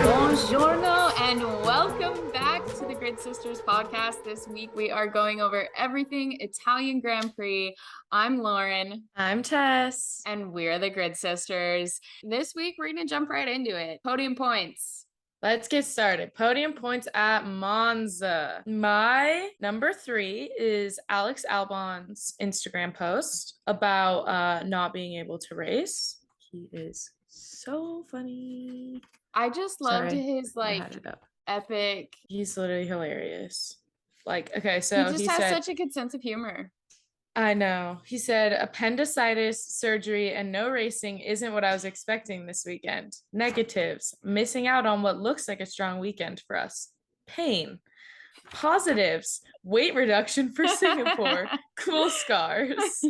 Buongiorno and welcome back to the Grid Sisters podcast. This week we are going over everything Italian Grand Prix. I'm Lauren. I'm Tess. And we're the Grid Sisters. This week we're going to jump right into it. Podium points. Let's get started. Podium points at Monza. My number 3 is Alex Albon's Instagram post about not being able to race. He is so funny. I just loved his epic. He's literally hilarious. Okay, so he has such a good sense of humor. I know. He said, appendicitis, surgery, and no racing isn't what I was expecting this weekend. Negatives, missing out on what looks like a strong weekend for us. Pain. Positives, weight reduction for Singapore. Cool scars.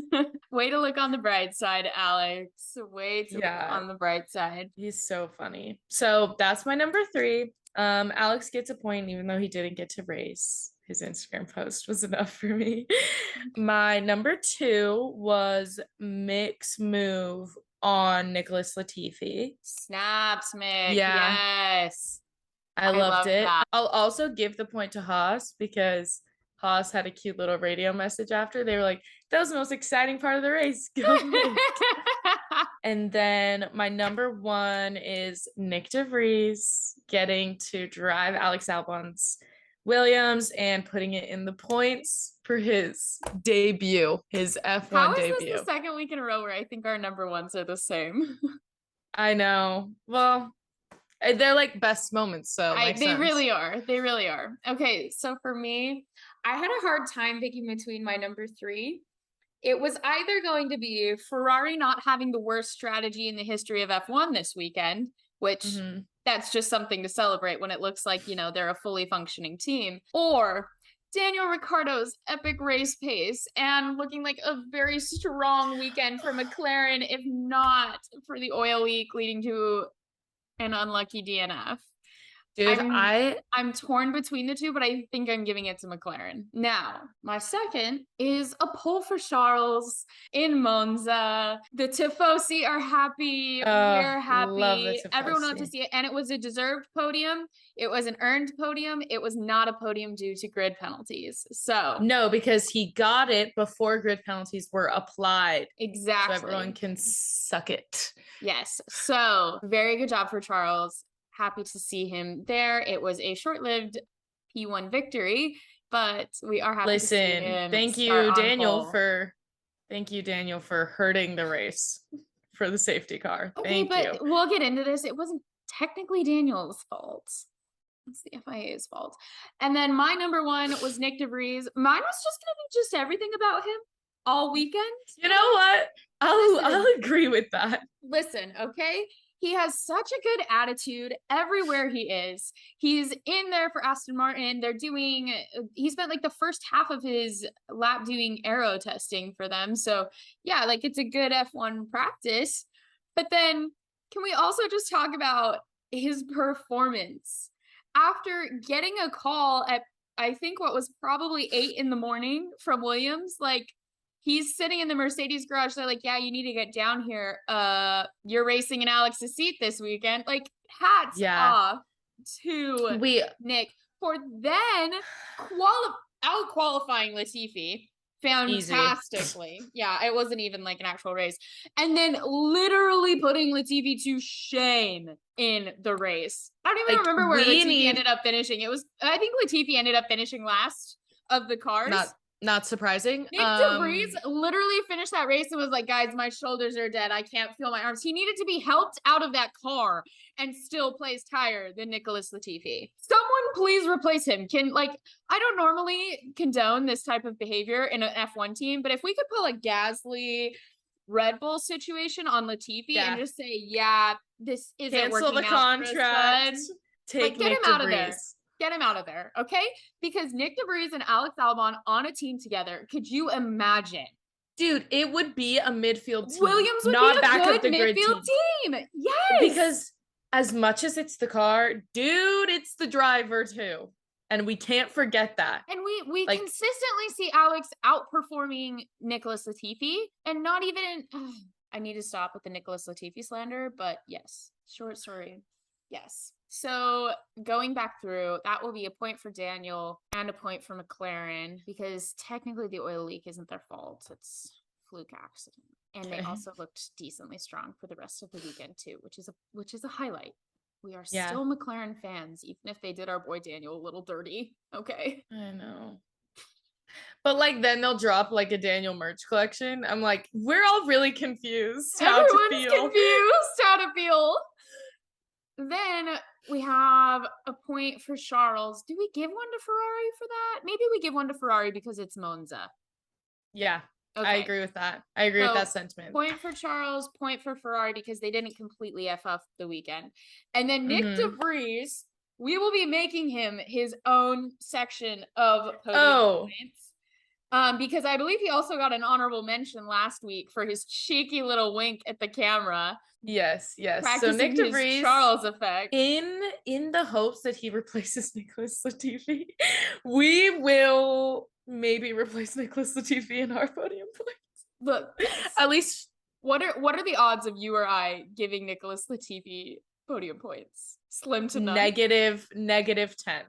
Way to look on the bright side, Alex. Way to look on the bright side. He's so funny. So that's my number 3. Alex gets a point even though he didn't get to race. His Instagram post was enough for me. My number 2 was Mick's move on Nicholas Latifi. Snaps, Mick. Yeah. Yes. I loved it. That. I'll also give the point to Haas because Haas had a cute little radio message after. They were like, that was the most exciting part of the race. Go Mick. And then my number 1 is Nick DeVries getting to drive Alex Albon's Williams and putting it in the points for his debut, his F1 debut. How is this the second week in a row where I think our number 1s are the same? I know. Well, they're like best moments, so they really are. They really are. Okay, so for me, I had a hard time picking between my number 3. It was either going to be Ferrari not having the worst strategy in the history of F1 this weekend, which that's just something to celebrate when it looks like, they're a fully functioning team, or Daniel Ricciardo's epic race pace and looking like a very strong weekend for McLaren, if not for the oil leak leading to an unlucky DNF. Dude, I'm torn between the two, but I think I'm giving it to McLaren. Now, my second is a pole for Charles in Monza. The Tifosi are happy. We're happy. Everyone wants to see it. And it was a deserved podium. It was an earned podium. It was not a podium due to grid penalties. So no, because he got it before grid penalties were applied. Exactly. So everyone can suck it. Yes. So very good job for Charles. Happy to see him there. It was a short-lived P1 victory, but we are happy to see him. Thank you, Daniel, for hurting the race for the safety car. Thank you. But we'll get into this. It wasn't technically Daniel's fault. It's the FIA's fault. And then my number 1 was Nick DeVries. Mine was just going to be just everything about him all weekend. You know what? I'll agree with that. Listen, okay? He has such a good attitude everywhere he is. He's in there for Aston Martin. He spent the first half of his lap doing aero testing for them. So yeah, it's a good F1 practice. But then can we also just talk about his performance? After getting a call at, I think what was probably 8 a.m. from Williams, he's sitting in the Mercedes garage. They're like, yeah, you need to get down here. You're racing in Alex's seat this weekend. Hats off to Nick for then out-qualifying Latifi fantastically. Easy. Yeah, it wasn't even an actual race. And then literally putting Latifi to shame in the race. I don't even remember where Latifi ended up finishing. I think Latifi ended up finishing last of the cars. Not surprising. Nick DeVries literally finished that race and was like, guys, my shoulders are dead. I can't feel my arms. He needed to be helped out of that car and still placed higher than Nicholas Latifi. Someone please replace him. I don't normally condone this type of behavior in an F1 team, but if we could pull a Gasly Red Bull situation on Latifi and just say, yeah, this isn't cancel working the out contract. Take get Nick him out DeVries. Of there. Get him out of there, okay? Because Nick DeVries and Alex Albon on a team together, could you imagine? Dude, it would be a midfield team. Williams would not be a back good up the midfield team. Yes. Because as much as it's the car, dude, it's the driver too. And we can't forget that. And we consistently see Alex outperforming Nicholas Latifi, and not even, I need to stop with the Nicholas Latifi slander, but yes, short story. Yes. So going back through, that will be a point for Daniel and a point for McLaren, because technically the oil leak isn't their fault. It's fluke accident. And they also looked decently strong for the rest of the weekend too, which is a highlight. We are still McLaren fans, even if they did our boy Daniel a little dirty. Okay. I know. But like then they'll drop like a Daniel merch collection. I'm like, we're all really confused Everyone's confused how to feel. Then we have a point for Charles. Do we give one to Ferrari for that? Maybe we give one to Ferrari because it's Monza. Yeah. Okay. I agree with that. I agree with that sentiment. Point for Charles, point for Ferrari because they didn't completely F up the weekend. And then Nick DeVries, we will be making him his own section of Podium Points. Because I believe he also got an honorable mention last week for his cheeky little wink at the camera. Yes. So Nick DeVries, Charles effect. In the hopes that he replaces Nicholas Latifi, we will maybe replace Nicholas Latifi in our Podium Points. Look, at least what are the odds of you or I giving Nicholas Latifi Podium Points? Slim to none. -10.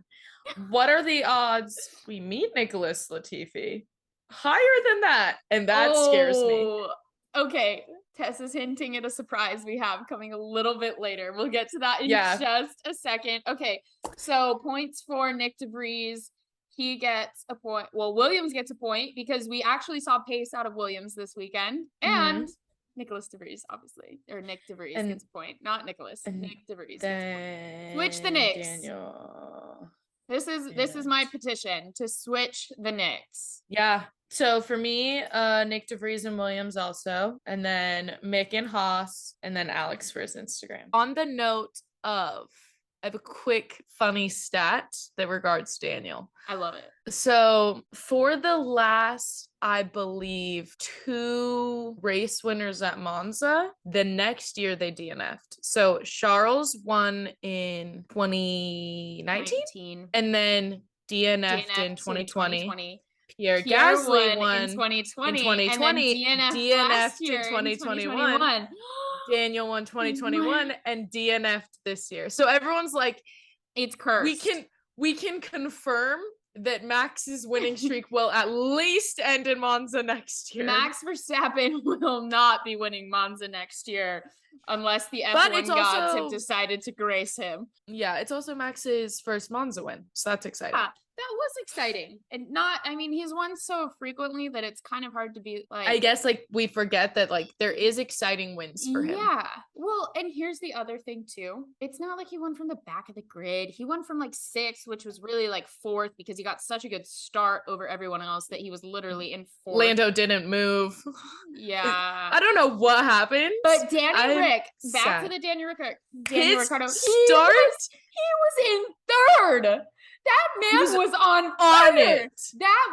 What are the odds we meet Nicholas Latifi? Higher than that, and that scares me. Okay, Tess is hinting at a surprise we have coming a little bit later. We'll get to that in just a second. Okay, so points for Nick DeVries. He gets a point. Well, Williams gets a point because we actually saw pace out of Williams this weekend. And Nicholas DeVries, obviously. Or Nick DeVries gets a point. Not Nicholas. Nick DeVries gets a point. Switch the Nicks. Daniel. This is my petition to switch the Nicks. Yeah. So for me, Nick DeVries and Williams also. And then Mick and Haas. And then Alex for his Instagram. On the note of, I have a quick funny stat that regards Daniel. I love it. So for the last, I believe, 2 race winners at Monza, the next year they DNF'd. So Charles won in 2019 and then DNF'd in 2020. Pierre Gasly won in 2020 and then DNF'd in 2021. Daniel won 2021 and DNF'd this year. So everyone's like, it's cursed. We can confirm that Max's winning streak will at least end in Monza next year. Max Verstappen will not be winning Monza next year unless the F1 gods have decided to grace him. Yeah, it's also Max's first Monza win, so that's exciting. That was exciting. And he's won so frequently that it's kind of hard to be like, I guess like we forget that like there is exciting wins for him. Yeah. Well, and here's the other thing too. It's not like he won from the back of the grid. He won from like 6th, which was really like 4th because he got such a good start over everyone else that he was literally in 4th. Lando didn't move. Yeah. I don't know what happened. But Danny Rick, back to the Daniel Ricciardo. He was in 3rd. That man was on fire. That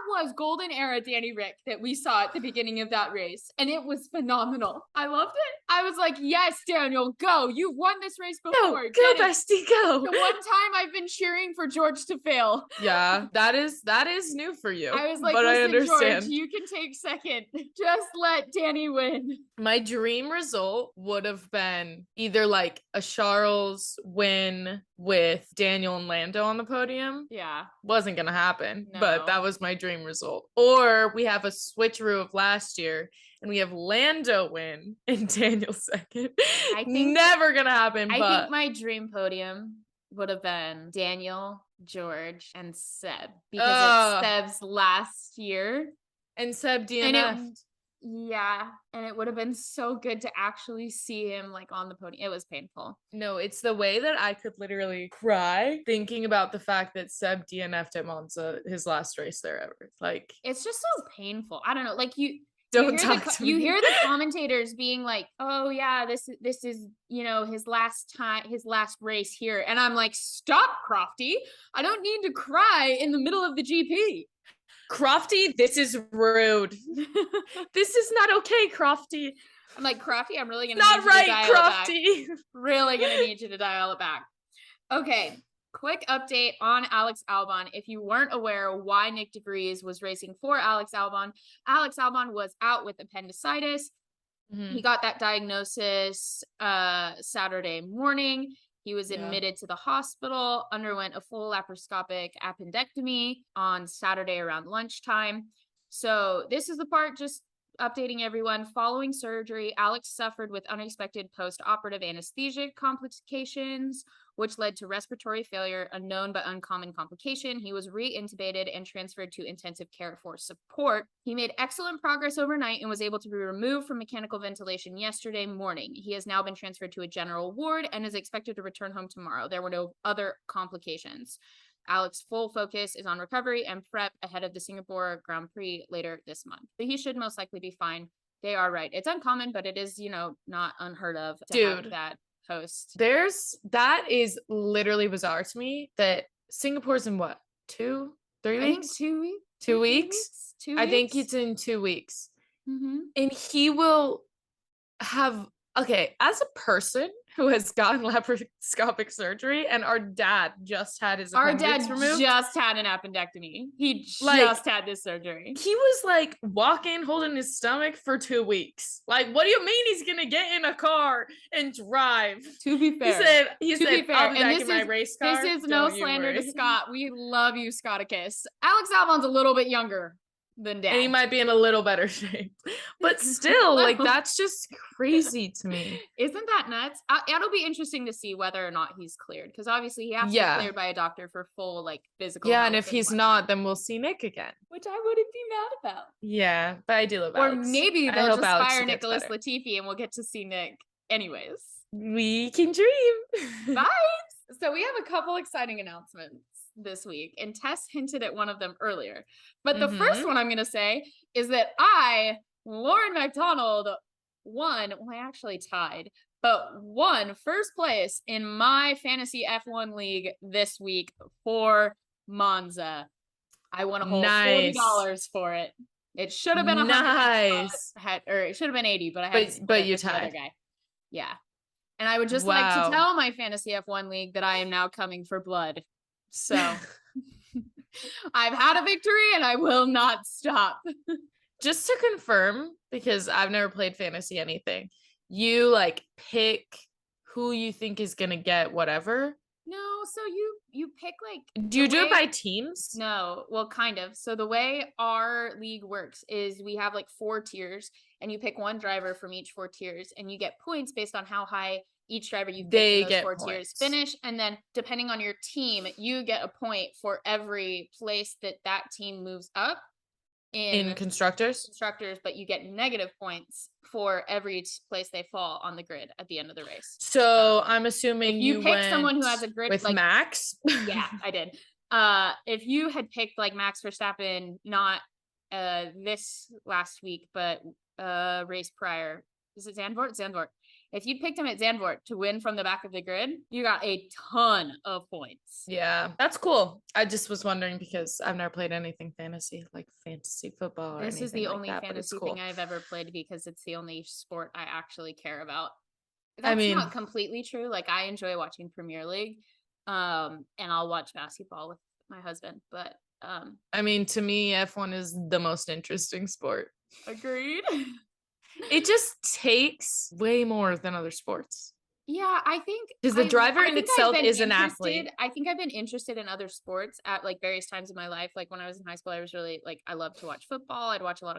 was golden era Danny Rick that we saw at the beginning of that race. And it was phenomenal. I loved it. I was like, yes, Daniel, go. You've won this race before. Go, bestie, go. The one time I've been cheering for George to fail. Yeah, that is new for you. I was like, but listen, I understand. George, you can take 2nd. Just let Danny win. My dream result would have been either like a Charles win with Daniel and Lando on the podium. Yeah. Wasn't gonna happen, but that was my dream result. Or we have a switcheroo of last year and we have Lando win and Daniel 2nd. I think never gonna happen. I think my dream podium would have been Daniel, George, and Seb because it's Seb's last year. And Seb DNF'd. And it would have been so good to actually see him like on the podium. It was painful. No, it's the way that I could literally cry thinking about the fact that Seb DNF'd at Monza, his last race there ever. Like, it's just so painful. I don't know. Like you hear the commentators being like, "Oh yeah, this is, his last race here." And I'm like, "Stop, Crofty. I don't need to cry in the middle of the GP." Crofty, this is rude. This is not okay, Crofty. I'm like, Crofty, I'm really gonna need you to dial it back. Really gonna need you to dial it back. Okay, Quick update on Alex Albon. If you weren't aware why Nick DeVries was racing for Alex Albon was out with appendicitis. He got that diagnosis Saturday morning. He was admitted to the hospital, underwent a full laparoscopic appendectomy on Saturday around lunchtime. So this is the part just updating everyone. Following surgery, Alex suffered with unexpected post-operative anesthesia complications, which led to respiratory failure, a known but uncommon complication. He was re-intubated and transferred to intensive care for support. He made excellent progress overnight and was able to be removed from mechanical ventilation yesterday morning. He has now been transferred to a general ward and is expected to return home tomorrow. There were no other complications. Alex's full focus is on recovery and prep ahead of the Singapore Grand Prix later this month. But he should most likely be fine. They are right. It's uncommon, but it is, not unheard of to have that host. That is literally bizarre to me that Singapore's in what? 2-3 weeks? I think 2 weeks. 2 weeks? 2 weeks? I think it's in 2 weeks. Mm-hmm. And he will have, as a person who has gotten laparoscopic surgery, and our dad just had his appendix removed. Just had an appendectomy. He just had this surgery. He was walking, holding his stomach for 2 weeks. What do you mean he's gonna get in a car and drive? To be fair, he said, I'll be back in my race car. This is no slander to Scott. We love you, Scotticus. Alex Albon's a little bit younger than Dad. And he might be in a little better shape. But still, that's just crazy to me. Isn't that nuts? It'll be interesting to see whether or not he's cleared, because obviously he has to be cleared by a doctor for full physical health. And if he's not, then we'll see Nick again. Which I wouldn't be mad about. Yeah, but I do love Alex. Or maybe they'll just fire Nicholas Latifi and we'll get to see Nick anyways. We can dream. Bye! So we have a couple exciting announcements this week, and Tess hinted at one of them earlier. But the first one I'm going to say is that Lauren McDonald, I actually tied, but won first place in my fantasy F1 league this week for Monza. I won a whole $40 for it. It should have been $100. Nice. Or it should have been 80, but I had but you tied. Other guy. Yeah. And I would just like to tell my fantasy F1 league that I am now coming for blood. So I've had a victory and I will not stop. Just to confirm, because I've never played fantasy anything, you pick who you think is gonna get whatever? No, so you pick do you do it by teams? No, well, kind of. So the way our league works is we have 4 tiers, and you pick one driver from each 4 tiers, and you get points based on how high each driver you pick in those 4 tiers finish. And then depending on your team, you get a point for every place that team moves up in constructors, but you get negative points for every place they fall on the grid at the end of the race. So I'm assuming you pick someone who has a grid with Max. Yeah, I did. If you had picked Max Verstappen, not this last week, but race prior, is it Zandvoort? Zandvoort. If you picked him at Zandvoort to win from the back of the grid, you got a ton of points. Yeah, that's cool. I just was wondering because I've never played anything fantasy, like fantasy football. This is the only fantasy thing I've ever played because it's the only sport I actually care about. That's not completely true. I enjoy watching Premier League, and I'll watch basketball with my husband. But to me, F1 is the most interesting sport. Agreed. It just takes way more than other sports. Yeah, I think because the driver in itself is an athlete. I think I've been interested in other sports at various times in my life. When I was in high school, I was really I loved to watch football. I'd watch a lot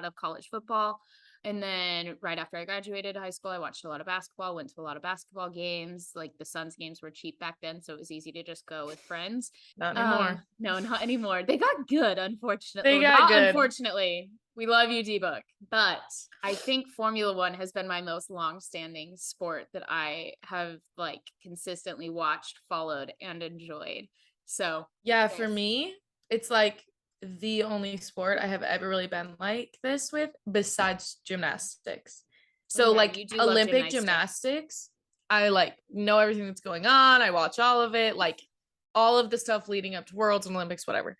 of college football. And then right after I graduated high school, I watched a lot of basketball, went to a lot of basketball games. The Suns games were cheap back then, so it was easy to just go with friends. Not anymore. No, not anymore. They got good, unfortunately. Unfortunately. We love you, D-Book. But I think Formula One has been my most long-standing sport that I have consistently watched, followed, and enjoyed. So yeah, for me, it's the only sport I have ever really been like this with, besides gymnastics. So Olympic gymnastics, I know everything that's going on. I watch all of it, all of the stuff leading up to Worlds and Olympics, whatever.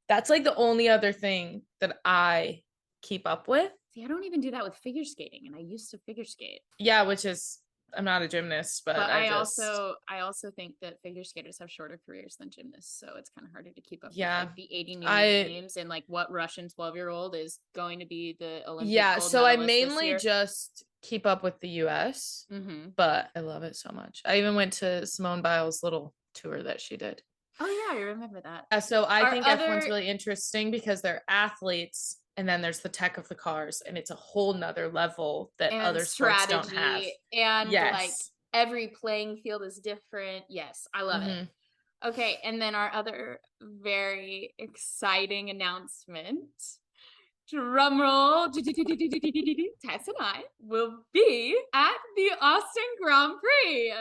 That's the only other thing that I keep up with. See, I don't even do that with figure skating, and I used to figure skate. Yeah, which is I'm not a gymnast, but I also think that figure skaters have shorter careers than gymnasts, so it's kind of harder to keep up with like the 80 new games and like what Russian 12-year-old is going to be the Olympic gold so I medalist this mainly year. just keep up with the US, but I love it so much. I even went to Simone Biles' little tour that she did. Oh yeah, I remember that. So I think F1's really interesting because they're athletes, and then there's the tech of the cars, and it's a whole nother level that other sports don't have. And like every playing field is different. Yes, I love it. Okay, and then our other very exciting announcement, drum roll, Tess and I will be at the Austin Grand Prix.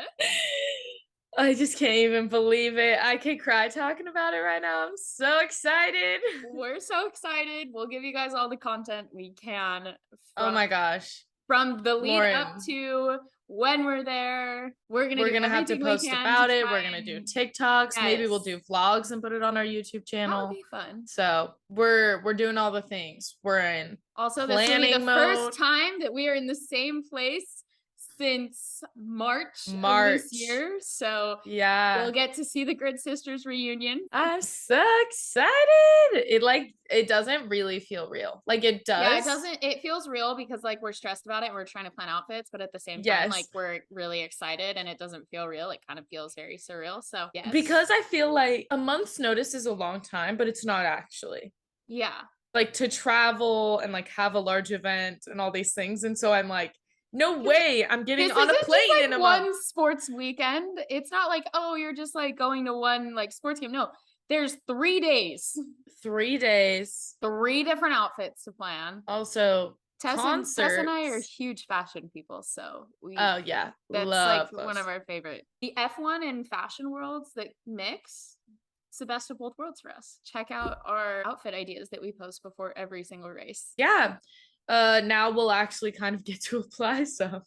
I just can't even believe it. I could cry talking about it right now. I'm so excited. We're so excited. We'll give you guys all the content we can. Oh my gosh. From the lead up to when we're there. We're gonna have to post about it. We're gonna do TikToks. Yes. Maybe we'll do vlogs and put it on our YouTube channel. That'll be fun. So we're doing all the things. We're in also this will be the first time that we are in the same place since March of this year. So yeah, we'll get to see the Grid Sisters reunion. I'm so excited. It doesn't really feel real. Like it does. Yeah, it doesn't. It feels real because like we're stressed about it and we're trying to plan outfits, but at the same time, like we're really excited and it doesn't feel real. It kind of feels very surreal. So yes. Because I feel like a month's notice is a long time, but it's not actually. Yeah. Like to travel and like have a large event and all these things. And so I'm like, no way I'm getting on a plane just, like, in a one month. Sports weekend. It's not like, oh, you're just like going to one like sports game. No, there's 3 days. 3 days. 3 different outfits to plan. Also, concerts. Tess and I are huge fashion people, so that's like one of our favorite. The F1 and fashion worlds that mix. It's the best of both worlds for us. Check out our outfit ideas that we post before every single race. Yeah. Now we'll actually kind of get to apply some.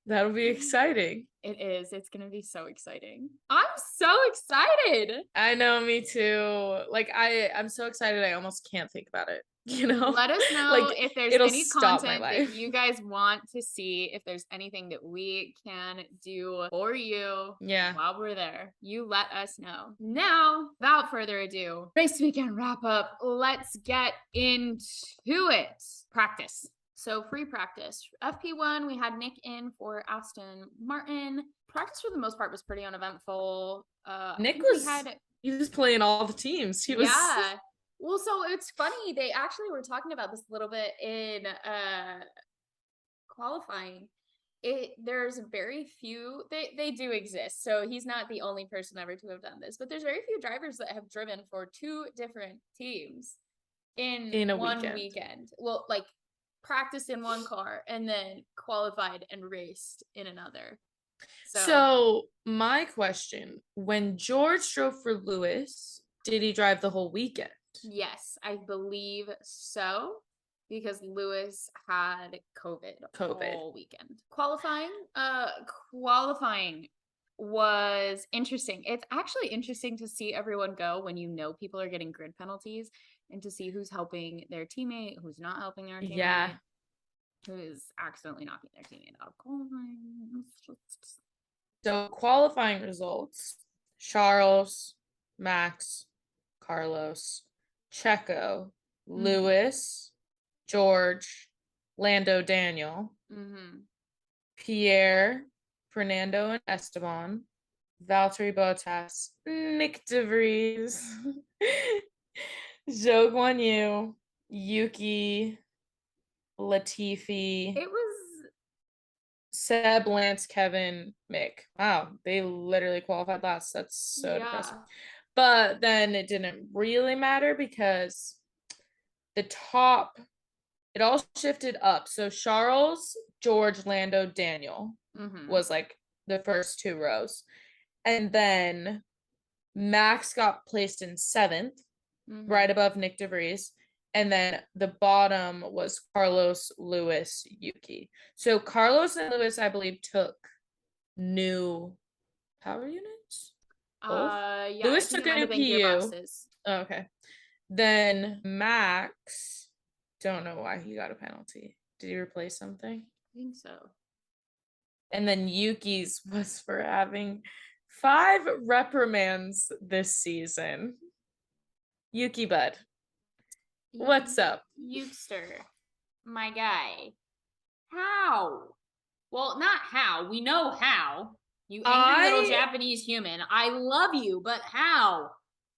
That'll be exciting. It is. It's gonna be so exciting. I'm so excited. I know, me too. Like I'm so excited I almost can't think about it. You know? Let us know like, if there's any content that you guys want to see, if there's anything that we can do for you while we're there. You let us know. Now, without further ado, race weekend wrap up. Let's get into it. Practice. So free practice. FP1, we had Nick in for Aston Martin. Practice for the most part was pretty uneventful. Nick he was playing all the teams. He was Well, so it's funny. They actually were talking about this a little bit in qualifying. There's very few. They do exist. So he's not the only person ever to have done this. But there's very few drivers that have driven for 2 different teams in a one weekend. Well, like practiced in one car and then qualified and raced in another. So my question: when George drove for Lewis, did he drive the whole weekend? Yes, I believe so, because Lewis had COVID all weekend. Qualifying was interesting. It's actually interesting to see everyone go when you know people are getting grid penalties and to see who's helping their teammate, who's not helping their teammate, who's accidentally knocking their teammate out of qualifying. So qualifying results: Charles, Max, Carlos, Checo, Lewis, George, Lando, Daniel, Pierre, Fernando and Esteban, Valtteri Bottas, Nick DeVries, Zhou Guanyu, Yuki, Latifi. It was Seb, Lance, Kevin, Mick. Wow, they literally qualified last. That's so depressing. But then it didn't really matter because the top, it all shifted up. So Charles, George, Lando, Daniel was like the first 2 rows. And then Max got placed in 7th, right above Nick DeVries. And then the bottom was Carlos, Lewis, Yuki. So Carlos and Lewis, I believe, took new power units. Lewis took a new PU. Oh, okay. Then Max, don't know why he got a penalty. Did he replace something? I think so. And then Yuki's was for having 5 reprimands this season. Yuki bud, what's up? Yukester, my guy. How? Well, not how. We know how. You angry little Japanese human. I love you, but how?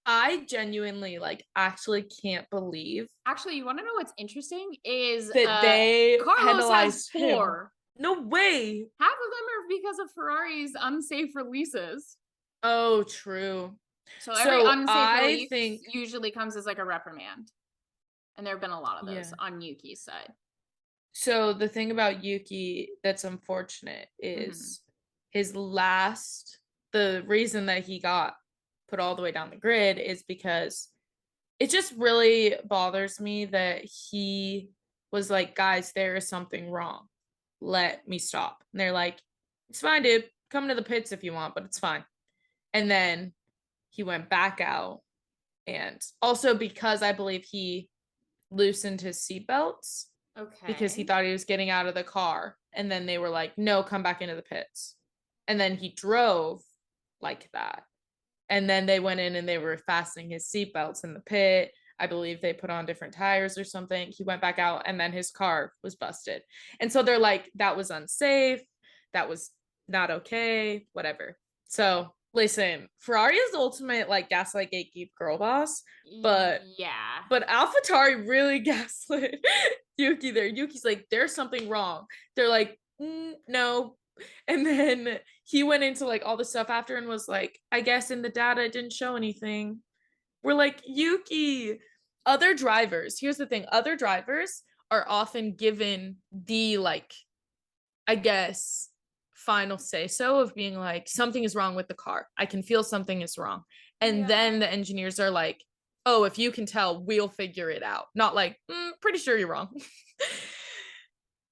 I genuinely, like, actually can't believe. Actually, you want to know what's interesting? Is that they Carlos has 4. Him. No way. Half of them are because of Ferrari's unsafe releases. Oh, true. So every unsafe release usually comes as like a reprimand. And there have been a lot of those on Yuki's side. So the thing about Yuki that's unfortunate is the reason that he got put all the way down the grid is because it just really bothers me that he was like, guys, there is something wrong. Let me stop. And they're like, it's fine, dude. Come to the pits if you want, but it's fine. And then he went back out. And also because I believe he loosened his seatbelts. Okay. Because he thought he was getting out of the car. And then they were like, no, come back into the pits. And then he drove like that. And then they went in and they were fastening his seatbelts in the pit. I believe they put on different tires or something. He went back out and then his car was busted. And so they're like, that was unsafe. That was not okay, whatever. So listen, Ferrari is the ultimate like gaslight gatekeep girl boss, but AlphaTauri really gaslit Yuki there. Yuki's like, there's something wrong. They're like, no. And then he went into like all the stuff after and was like, I guess in the data it didn't show anything. We're like, Yuki. Other drivers, here's the thing, other drivers are often given the like, I guess, final say so of being like, something is wrong with the car. I can feel something is wrong. And then the engineers are like, oh, if you can tell, we'll figure it out. Not like, pretty sure you're wrong.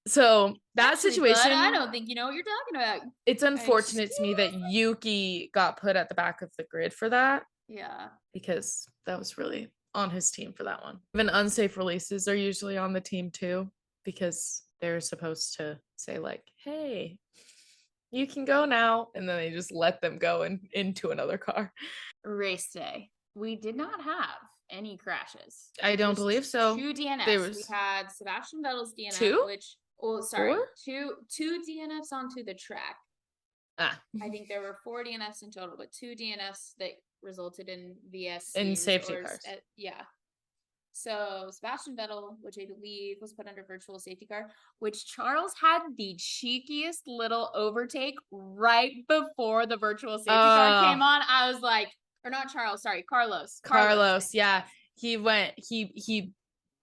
So that situation, I don't think you know what you're talking about. It's unfortunate to me that Yuki got put at the back of the grid for that. Yeah. Because that was really on his team for that one. Even unsafe releases are usually on the team too, because they're supposed to say like, hey, you can go now. And then they just let them go into another car. Race day. We did not have any crashes. I don't believe so. 2 DNFs. We had Sebastian Vettel's DNF, two DNFs onto the track. I think there were 4 DNFs in total, but 2 DNFs that resulted in VSC. In safety cars. So Sebastian Vettel, which I believe was put under virtual safety car, which Charles had the cheekiest little overtake right before the virtual safety car came on. I was like, or not Charles, sorry, Carlos, yeah. He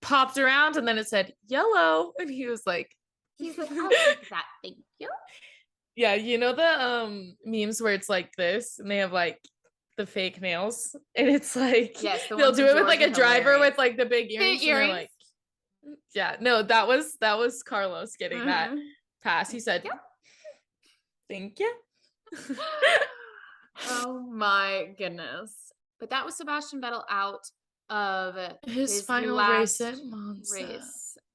popped around and then it said yellow. And he was like, I'll take that, thank you. Yeah, you know the memes where it's like this and they have like the fake nails and it's like they'll do it with like a driver with like the big earrings. And they're like, yeah, no, that was Carlos getting that pass. He said, thank you. Oh my goodness. But that was Sebastian Vettel out of his final race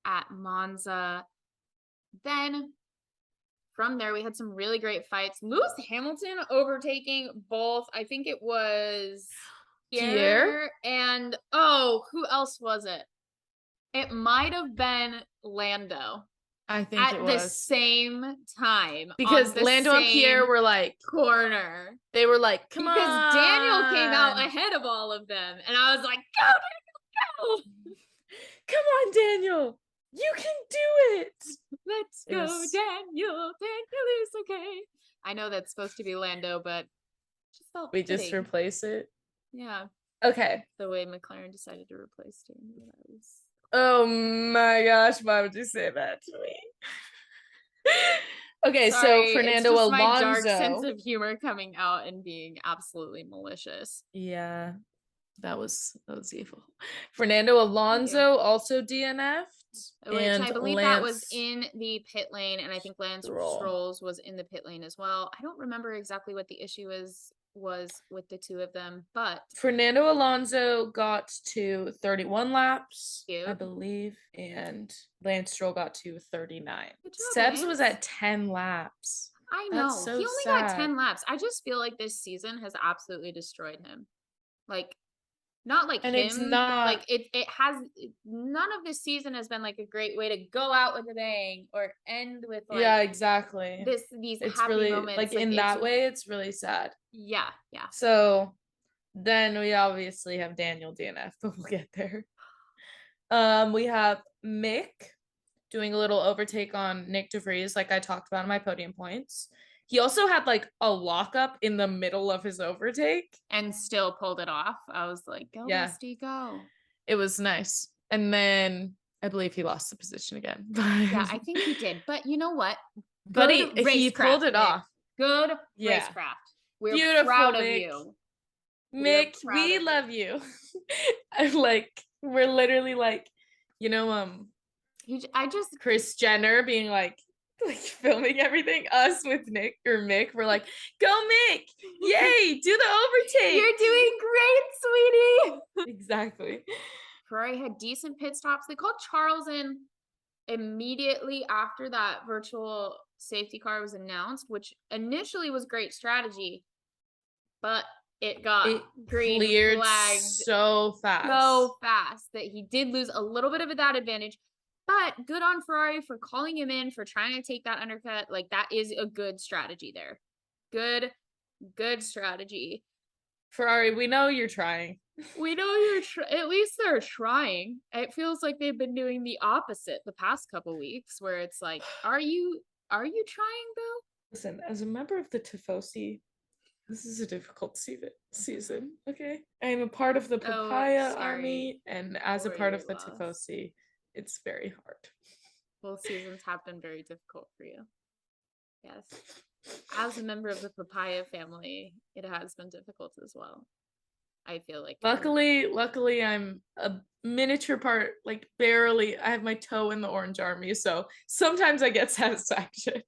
at Monza. Then from there, we had some really great fights. Lewis Hamilton overtaking both, I think it was Pierre and, who else was it? It might have been Lando. I think it was. At the same time. Because Lando and Pierre were like, corner. They were like, come on. Because Daniel came out ahead of all of them. And I was like, go, Daniel, go. Come on, Daniel. You can do it. Let's go, Daniel. Daniel is okay. I know that's supposed to be Lando, but just felt we fitting. Just replace it. Yeah. Okay. The way McLaren decided to replace Daniel. Oh my gosh, why would you say that to me? Okay, sorry, so Fernando Alonso. My dark sense of humor coming out and being absolutely malicious. Yeah, that was evil. Fernando Alonso also DNF'd. Which I believe that was in the pit lane, and I think Lance Stroll was in the pit lane as well. I don't remember exactly what the issue was with the two of them, but Fernando Alonso got to 31 laps, I believe, and Lance Stroll got to 39. Sebs was at 10 laps. I That's know. so He only got sad. 10 laps. I just feel like this season has absolutely destroyed him. Like, not like And it's him, but not like it has none of this season has been like a great way to go out with a bang or end with like yeah, exactly. these It's happy really like moments. Like in it's that way, it's really sad. yeah, yeah. So then we obviously have Daniel DNF, but we'll get there. We have Mick doing a little overtake on Nick DeVries, like I talked about in my podium points. He also had like a lockup in the middle of his overtake And still pulled it off. I was like, go, yeah, bestie, go. it was nice. And then I believe he lost the position again. Yeah, I think he did. But you know what? But Good he pulled racecraft, it Mick. off. Good Yeah. racecraft. We're Beautiful, proud of Mick. you. We're Mick, proud we of love you. Like we're literally like, you know, I just Chris Jenner being like filming everything. Us with Nick or Mick, we're like, go Mick, yay, do the overtake. You're doing great, sweetie. Exactly. Ferrari had decent pit stops. They called Charles in immediately after that virtual safety car was announced, which initially was great strategy, but it got green cleared flagged so fast. so fast that he did lose a little bit of that advantage. But good on Ferrari for calling him in, for trying to take that undercut. Like, that is a good strategy there. Good strategy. Ferrari, we know you're trying. We know you're at least they're trying. It feels like they've been doing the opposite the past couple weeks, where it's like, are you trying though? Listen, as a member of the Tifosi, this is a difficult season. Okay, I am a part of the Papaya Army, and as a part of the Tifosi, it's very hard. Both seasons have been very difficult for you. Yes. As a member of the Papaya family, it has been difficult as well. I feel like luckily I'm a miniature part, like barely. I have my toe in the Orange Army, so sometimes I get satisfaction.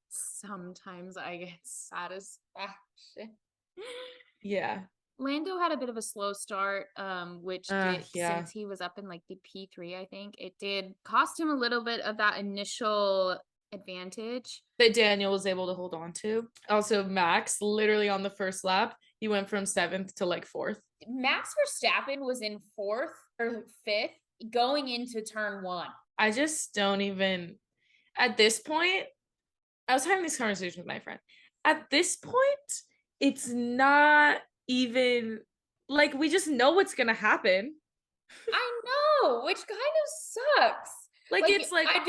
Sometimes I get satisfaction. Yeah. Lando had a bit of a slow start, which did, yeah. since he was up in like the P3, I think it did cost him a little bit of that initial advantage that Daniel was able to hold on to. Also, Max, literally on the first lap, he went from 7th to like 4th. Max Verstappen was in 4th or 5th going into turn 1. I just don't even, at this point, I was having this conversation with my friend. At this point, it's not even like we just know what's gonna happen. I know, which kind of sucks. Like it's like I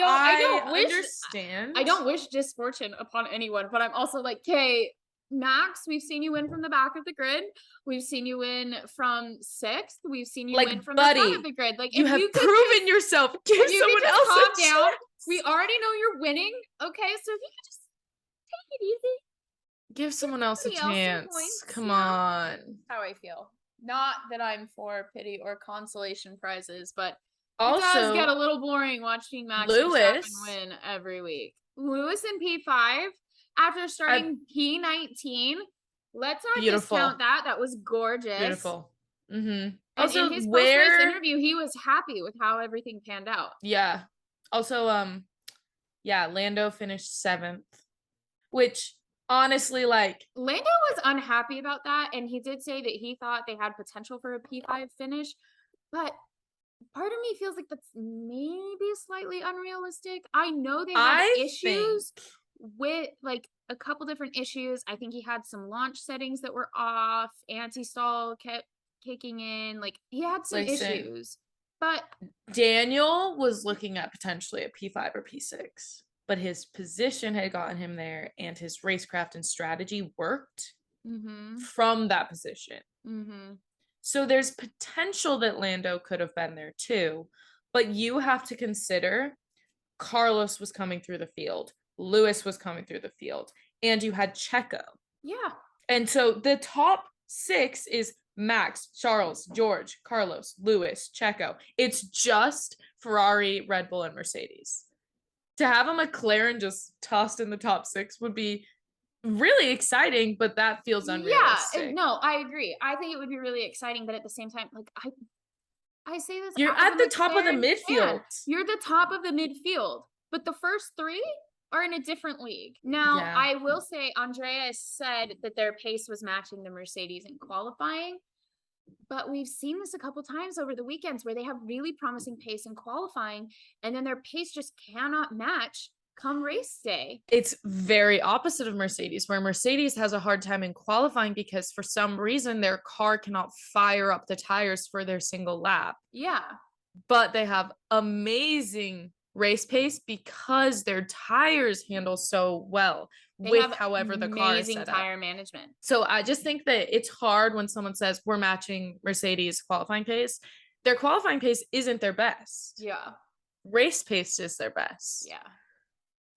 don't wish misfortune upon anyone, but I'm also like, okay, Max, we've seen you win from the back of the grid. We've seen you win from 6th. We've seen you win from the front of the grid. Like, you have proven yourself. Give someone else calm down. We already know you're winning. Okay, so if you could just take it easy. Give someone else a chance. Come on. That's how I feel. Not that I'm for pity or consolation prizes, but also, it does get a little boring watching Max Verstappen win every week. Lewis in P5 after starting P19. Let's not discount that. That was gorgeous. Beautiful. Mm-hmm. Also, in his post-race interview, he was happy with how everything panned out. Yeah. Also, Lando finished 7th, which honestly, like, Lando was unhappy about that, and he did say that he thought they had potential for a P5 finish, but part of me feels like that's maybe slightly unrealistic. I know they had issues with like a couple different issues. I think he had some launch settings that were off, anti-stall kept kicking in, like he had some issues. But Daniel was looking at potentially a P5 or P6, but his position had gotten him there, and his racecraft and strategy worked from that position. So there's potential that Lando could have been there too, but you have to consider Carlos was coming through the field, Lewis was coming through the field, and you had Checo. Yeah. And so the top 6 is Max, Charles, George, Carlos, Lewis, Checo. It's just Ferrari, Red Bull, and Mercedes. To have a McLaren just tossed in the top 6 would be really exciting, but that feels unrealistic. Yeah, no, I agree. I think it would be really exciting, but at the same time, like I say this, you're at the top of the midfield. You're the top of the midfield, but the first 3, are in a different league. Now, Yeah. I will say Andrea said that their pace was matching the Mercedes in qualifying, but we've seen this a couple times over the weekends where they have really promising pace in qualifying, and then their pace just cannot match come race day. It's very opposite of Mercedes, where Mercedes has a hard time in qualifying because for some reason their car cannot fire up the tires for their single lap. Yeah. But they have amazing race pace because their tires handle so well with however the car is amazing set tire up. management. So I just think that it's hard when someone says we're matching Mercedes qualifying pace. Their qualifying pace isn't their best. Yeah. Race pace is their best. Yeah.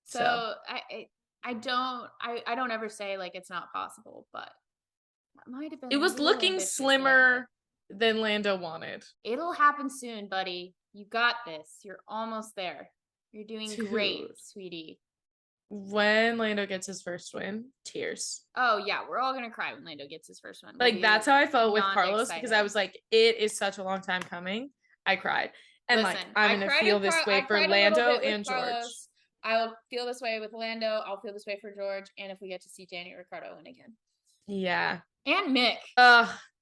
So I don't ever say like it's not possible, but that might have been. It was looking slimmer than Lando wanted. It'll happen soon, buddy. You got this. You're almost there. You're doing great, sweetie. When Lando gets his first win, tears. Oh yeah, we're all gonna cry when Lando gets his first one. Like that's how I felt with Carlos because I was like, it is such a long time coming. I cried. And listen, like I'm gonna feel this way for Lando and George. I'll feel this way with Lando. I'll feel this way for George. And if we get to see Danny Ricciardo win again. Yeah. And Mick.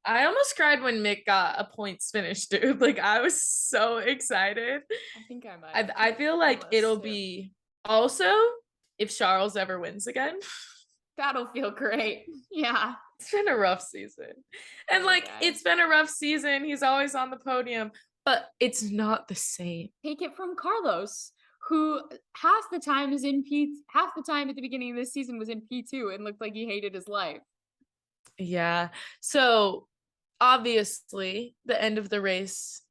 I almost cried when Mick got a points finish, dude. Like I was so excited. I think I might. I feel like it'll be also if Charles ever wins again. That'll feel great. Yeah. It's been a rough season. And it's been a rough season. He's always on the podium, but it's not the same. Take it from Carlos, who half the time at the beginning of this season was in P2 and looked like he hated his life. Yeah. So obviously the end of the race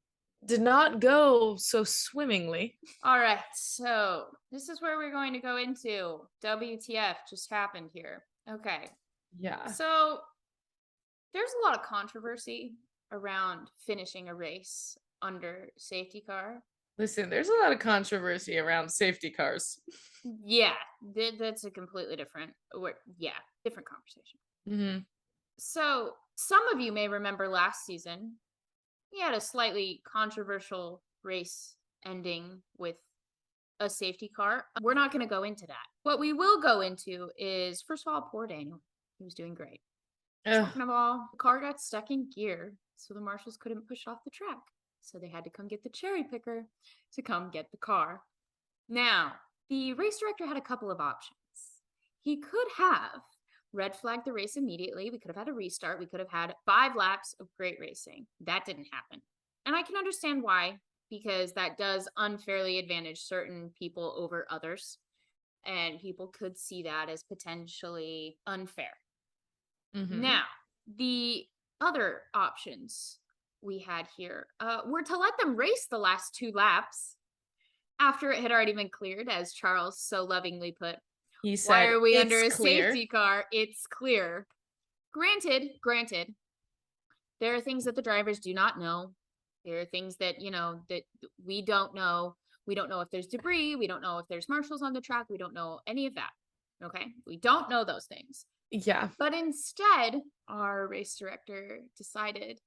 did not go so swimmingly. All right. So this is where we're going to go into WTF just happened here. Okay. Yeah. So there's a lot of controversy around finishing a race under safety car. Listen, there's a lot of controversy around safety cars. Yeah, that's a completely different conversation. Mm-hmm. So some of you may remember last season, he had a slightly controversial race ending with a safety car. We're not going to go into that. What we will go into is, first of all, poor Daniel. He was doing great. Second of all, the car got stuck in gear, so the marshals couldn't push off the track. So they had to come get the cherry picker to come get the car. Now, the race director had a couple of options. He could have red flagged the race immediately. We could have had a restart. We could have had 5 laps of great racing. That didn't happen. And I can understand why, because that does unfairly advantage certain people over others. And people could see that as potentially unfair. Mm-hmm. Now, the other options we had here were to let them race the last 2 laps after it had already been cleared, as Charles so lovingly put. He said, why are we under a clear. Safety car? It's clear. Granted, there are things that the drivers do not know. There are things that, that we don't know. We don't know if there's debris. We don't know if there's marshals on the track. We don't know any of that. Okay? We don't know those things. Yeah. But instead, our race director decided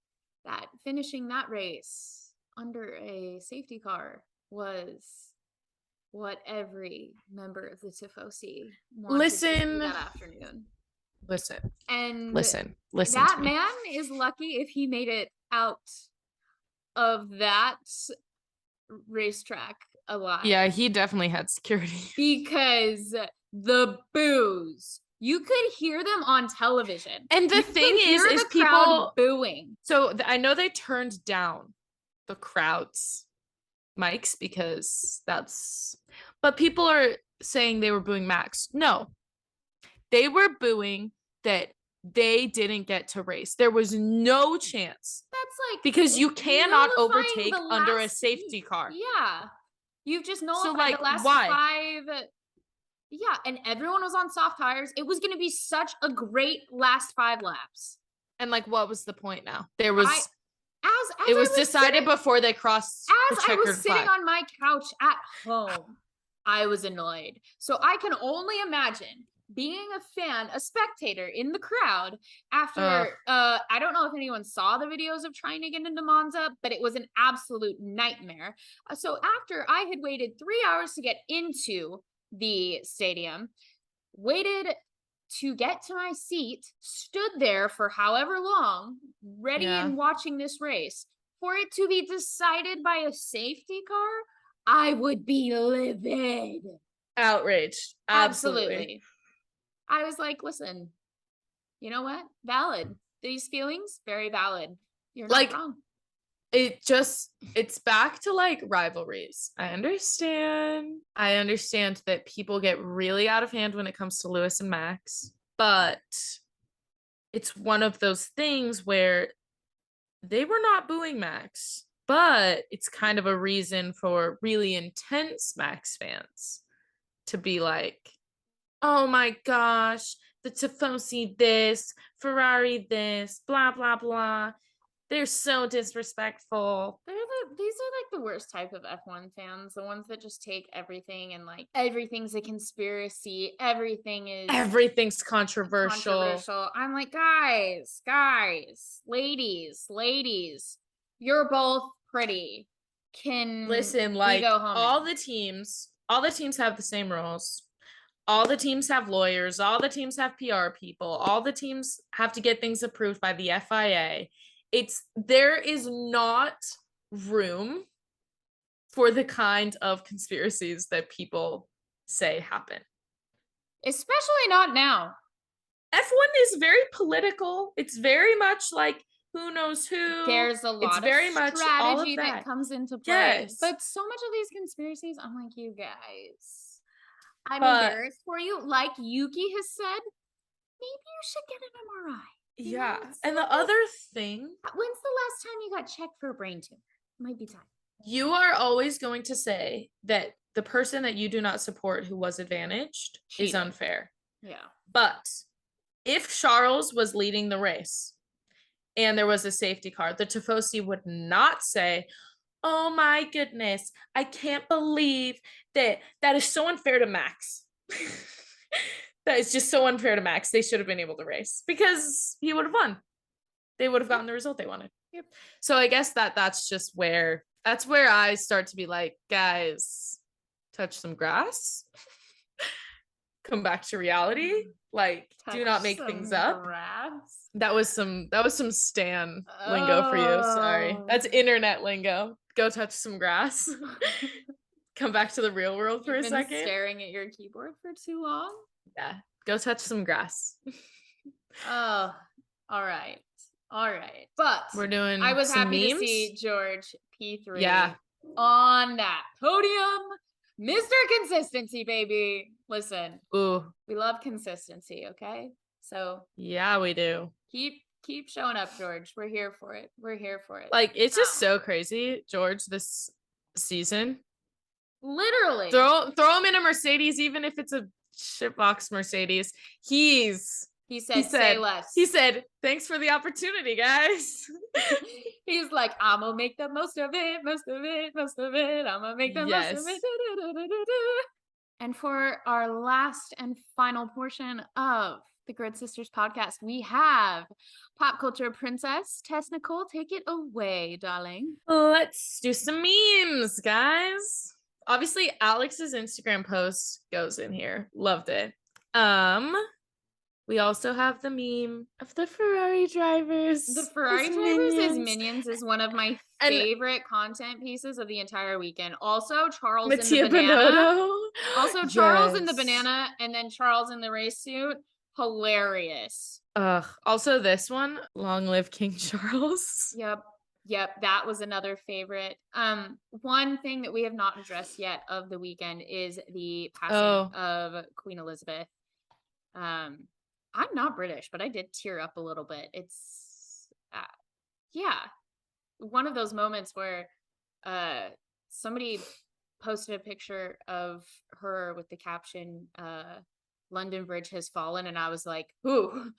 that finishing that race under a safety car was what every member of the Tifosi wanted to see that afternoon. Listen. That man is lucky if he made it out of that racetrack alive. Yeah, he definitely had security. Because the boos, you could hear them on television. And the thing is people booing. So I know they turned down the crowd's mics because but people are saying they were booing Max. No, they were booing that they didn't get to race. There was no chance. That's because you cannot overtake under a safety car. Yeah. You've just nullified the last 5. Yeah, and everyone was on soft tires. It was going to be such a great last 5 laps. And what was the point now? There was it was decided before they crossed the checkered flag. As I was sitting on my couch at home, I was annoyed. So I can only imagine being a spectator in the crowd after, I don't know if anyone saw the videos of trying to get into Monza, but it was an absolute nightmare. So after I had waited 3 hours to get into the stadium, waited to get to my seat, stood there for however long, ready and watching this race, for it to be decided by a safety car, I would be livid. Outraged. Absolutely. I was like, listen, you know what? Valid. These feelings, very valid. You're not wrong. It's back to like rivalries. I understand that people get really out of hand when it comes to Lewis and Max, but it's one of those things where they were not booing Max, but it's kind of a reason for really intense Max fans to be like, oh my gosh, the Tifosi this, Ferrari this, blah, blah, blah. They're so disrespectful. These are like the worst type of F1 fans, the ones that just take everything and like everything's a conspiracy, everything's controversial. I'm like, guys, ladies, you're both pretty. Listen, like all the teams have the same rules. All the teams have lawyers, all the teams have PR people, all the teams have to get things approved by the FIA. There is not room for the kind of conspiracies that people say happen. Especially not now. F1 is very political. It's very much like who knows who. There's a lot of very strategy that comes into play. Yes. But so much of these conspiracies, I'm like, you guys, I'm embarrassed for you. Like Yuki has said, maybe you should get an MRI. Yeah. And the other thing, when's the last time you got checked for a brain tumor? Might be time. You are always going to say that the person that you do not support who was advantaged is unfair. Yeah. But if Charles was leading the race and there was a safety car, the Tifosi would not say, oh my goodness, I can't believe that is so unfair to Max. That is just so unfair to Max. They should have been able to race because he would have won. They would have gotten the result they wanted. Yep. So I guess that's where I start to be like, guys, touch some grass. Come back to reality. Like, do not make things up. Grass. That was some Stan lingo for you. Sorry. That's internet lingo. Go touch some grass. Come back to the real world for a second. Staring at your keyboard for too long? Yeah. Go touch some grass. Oh, all right. But we're doing I was happy memes? To see George P3 yeah. on that podium. Mr. Consistency, baby. Listen. Ooh. We love consistency, okay? So yeah, we do. Keep showing up, George. We're here for it. Like, it's just so crazy, George, this season. Literally. Throw him in a Mercedes, even if it's a shitbox Mercedes. He said, say less. He said, thanks for the opportunity, guys. He's like, I'm gonna make the most of it. I'm gonna make the most of it. And for our last and final portion of the Grid Sisters podcast, we have Pop Culture Princess Tess Nicole. Take it away, darling. Let's do some memes, guys. Obviously, Alex's Instagram post goes in here. Loved it. We also have the meme of the Ferrari drivers. The Ferrari drivers as minions is one of my favorite content pieces of the entire weekend. Also, Charles Mattia in the banana. Bonotto. Also, Charles in the banana and then Charles in the race suit. Hilarious. Also this one, long live King Charles. Yep, that was another favorite. One thing that we have not addressed yet of the weekend is the passing of Queen Elizabeth. I'm not British, but I did tear up a little bit. It's one of those moments where somebody posted a picture of her with the caption London Bridge has fallen, and I was like, ooh.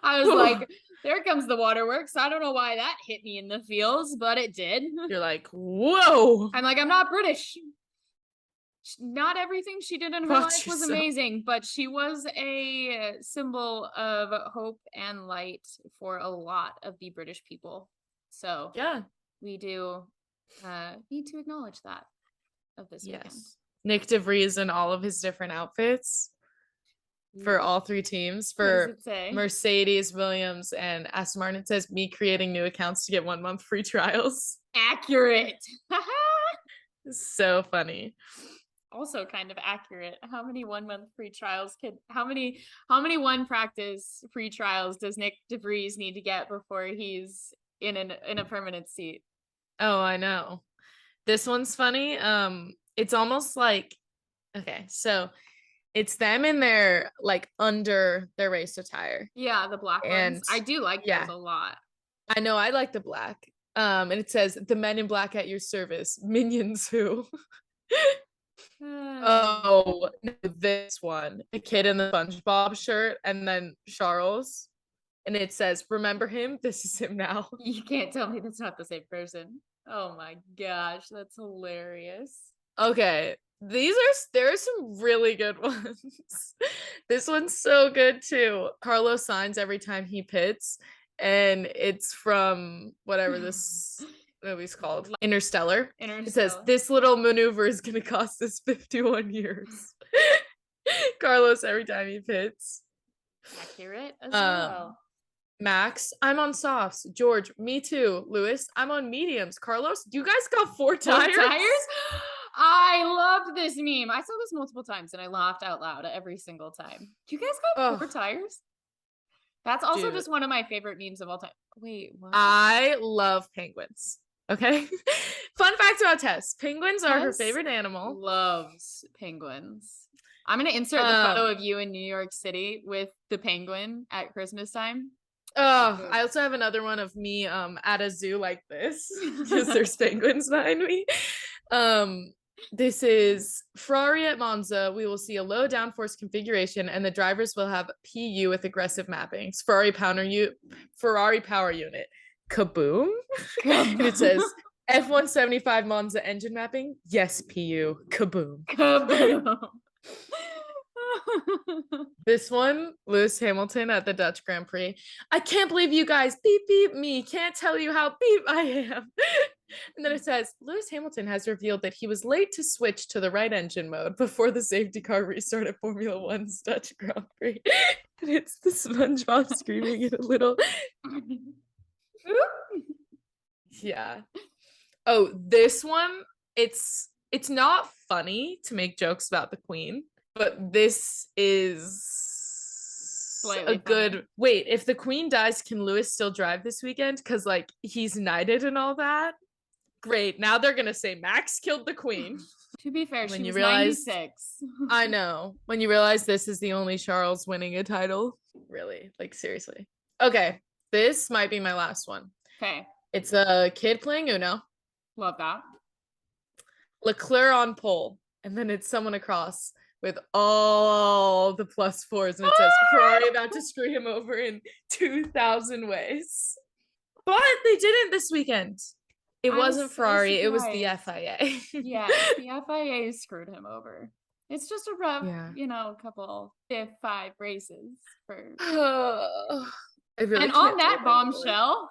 I was like, there comes the waterworks. I don't know why that hit me in the feels, but it did. You're like, whoa. I'm like, I'm not British. Not everything she did in her life was amazing, but she was a symbol of hope and light for a lot of the British people. So yeah, we do need to acknowledge that of this weekend. Nick DeVries in all of his different outfits for all 3 teams. For Mercedes, Williams, and Aston Martin, it says me creating new accounts to get 1 month free trials. Accurate. So funny. Also kind of accurate. How many 1 month free trials how many 1 practice free trials does Nick DeVries need to get before he's in a permanent seat? Oh, I know. This one's funny. It's almost like, okay, so it's them in their like under their race attire. Yeah, the black ones. I do like those a lot. I know, I like the black. And it says the men in black at your service. Minions who? Oh, no, this one. A kid in the SpongeBob shirt, and then Charles. And it says, remember him? This is him now. You can't tell me that's not the same person. Oh my gosh, that's hilarious. Okay, there are some really good ones. This one's so good too. Carlos signs every time he pits, and it's from whatever this movie's called, Interstellar. It says this little maneuver is gonna cost us 51 years. Carlos every time he pits. Accurate as well. Max, I'm on softs. George, me too. Lewis, I'm on mediums. Carlos, you guys got 4 tires? 4 tires? I loved this meme. I saw this multiple times and I laughed out loud every single time. You guys got 4 tires? That's also just one of my favorite memes of all time. Wait, what? I love penguins. Okay. Fun fact about Tess. Penguins are her favorite animal. Loves penguins. I'm going to insert the photo of you in New York City with the penguin at Christmas time. Oh, I also have another one of me at a zoo like this because there's penguins behind me. This is Ferrari at Monza. We will see a low downforce configuration and the drivers will have PU with aggressive mappings. Ferrari power unit. Kaboom. And it says F175 Monza engine mapping. Yes, PU. Kaboom. Kaboom. This one, Lewis Hamilton at the Dutch Grand Prix. I can't believe you guys beep beep me. Can't tell you how beep I am. And then it says Lewis Hamilton has revealed that he was late to switch to the right engine mode before the safety car restart at Formula 1's Dutch Grand Prix. And it's the SpongeBob screaming in a little. Yeah. Oh, this one, it's not funny to make jokes about the Queen. But this is slightly a good funny. Wait, if the Queen dies, can Lewis still drive this weekend? Because like he's knighted and all that. Great. Now they're gonna say Max killed the Queen. To be fair, she was 96. I know. When you realize this is the only Charles winning a title. Really? Like seriously. Okay. This might be my last one. Okay. It's a kid playing Uno. Love that. Leclerc on pole. And then it's someone across with all the +4s, and it says Ferrari about to screw him over in 2,000 ways. But they didn't this weekend. It wasn't Ferrari, it was the FIA. Yeah, the FIA screwed him over. It's just a rough, couple 5 races for. Really and on that bombshell.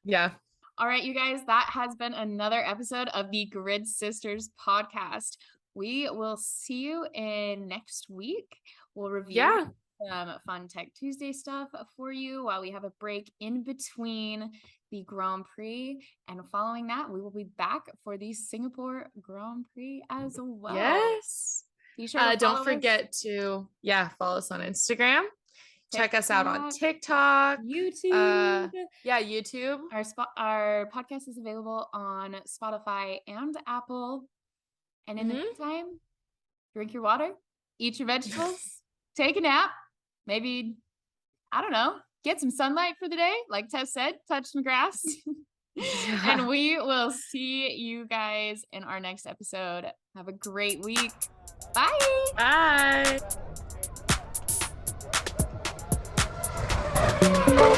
Yeah. All right, you guys, that has been another episode of the Grid Sisters podcast. We will see you in next week. We'll review some fun Tech Tuesday stuff for you while we have a break in between the Grand Prix. And following that, we will be back for the Singapore Grand Prix as well. Yes. Be sure to don't forget to follow us on Instagram. Check us out on TikTok, YouTube. YouTube. Our podcast is available on Spotify and Apple. And in the meantime, drink your water, eat your vegetables, take a nap, maybe, I don't know, get some sunlight for the day. Like Tess said, touch some grass. And we will see you guys in our next episode. Have a great week. Bye. Bye.